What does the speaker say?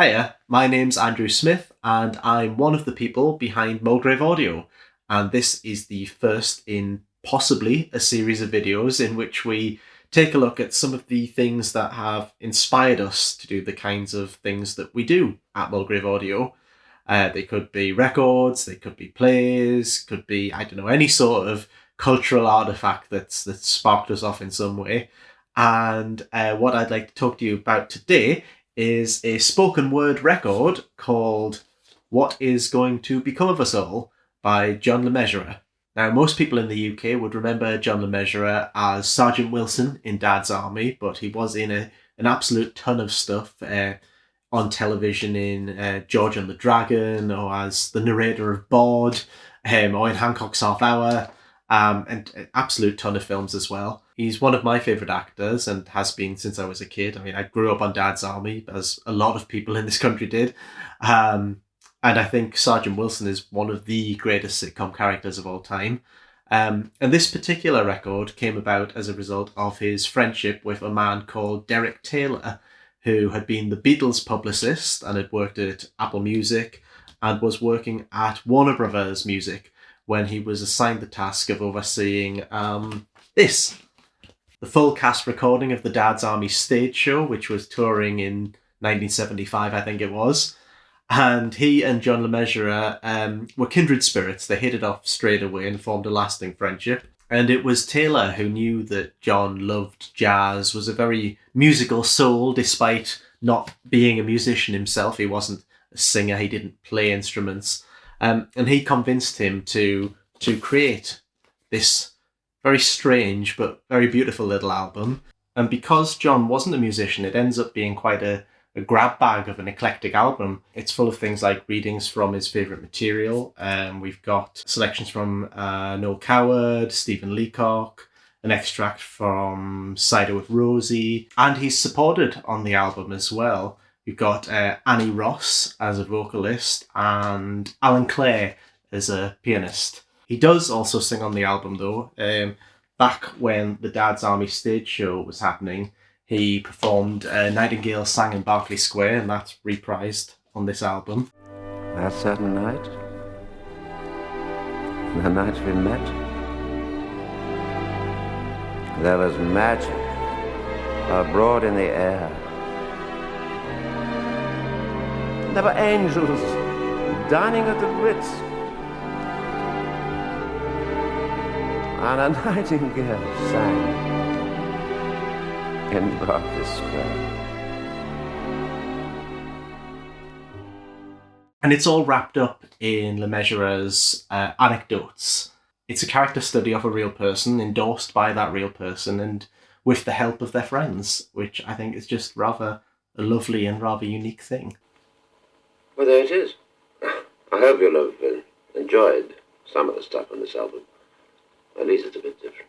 Hiya, my name's Andrew Smith, and I'm one of the people behind Mulgrave Audio. And this is the first in possibly a series of videos in which we take a look at some of the things that have inspired us to do the kinds of things that we do at Mulgrave Audio. They could be records, they could be plays, could be, any sort of cultural artifact that's sparked us off in some way. And what I'd like to talk to you about today is a spoken word record called What Is Going to Become of Us All by John Le Mesurier. Now, most people in the UK would remember John Le Mesurier as Sergeant Wilson in Dad's Army, but he was in an absolute ton of stuff on television in George and the Dragon, or as the narrator of Bod, or in Hancock's Half Hour, and an absolute ton of films as well. He's one of my favourite actors and has been since I was a kid. I mean, I grew up on Dad's Army, as a lot of people in this country did. And I think Sergeant Wilson is one of the greatest sitcom characters of all time. And this particular record came about as a result of his friendship with a man called Derek Taylor, who had been the Beatles publicist and had worked at Apple Music and was working at Warner Brothers Music when he was assigned the task of overseeing the full cast recording of the Dad's Army stage show, which was touring in 1975, I think it was. And he and John Le Mesurier were kindred spirits. They hit it off straight away and formed a lasting friendship. And it was Taylor who knew that John loved jazz, was a very musical soul, despite not being a musician himself. He wasn't a singer, he didn't play instruments. And he convinced him to create this very strange but very beautiful little album. And because John wasn't a musician, it ends up being quite a grab bag of an eclectic album. It's full of things like readings from his favourite material. We've got selections from Noel Coward, Stephen Leacock, an extract from Cider with Rosie, and he's supported on the album as well. We've got Annie Ross as a vocalist and Alan Clare as a pianist. He does also sing on the album though. Back when the Dad's Army stage show was happening, he performed Nightingale Sang in Berkeley Square, and that's reprised on this album. That certain night, the night we met, there was magic abroad in the air. There were angels dining at the Ritz, and a nightingale sang in Berkeley Square. And it's all wrapped up in Le Mesurier's anecdotes. It's a character study of a real person, endorsed by that real person, and with the help of their friends, which I think is just rather a lovely and rather unique thing. Well, there it is. I hope you'll have enjoyed some of the stuff on this album. At least it's a bit different.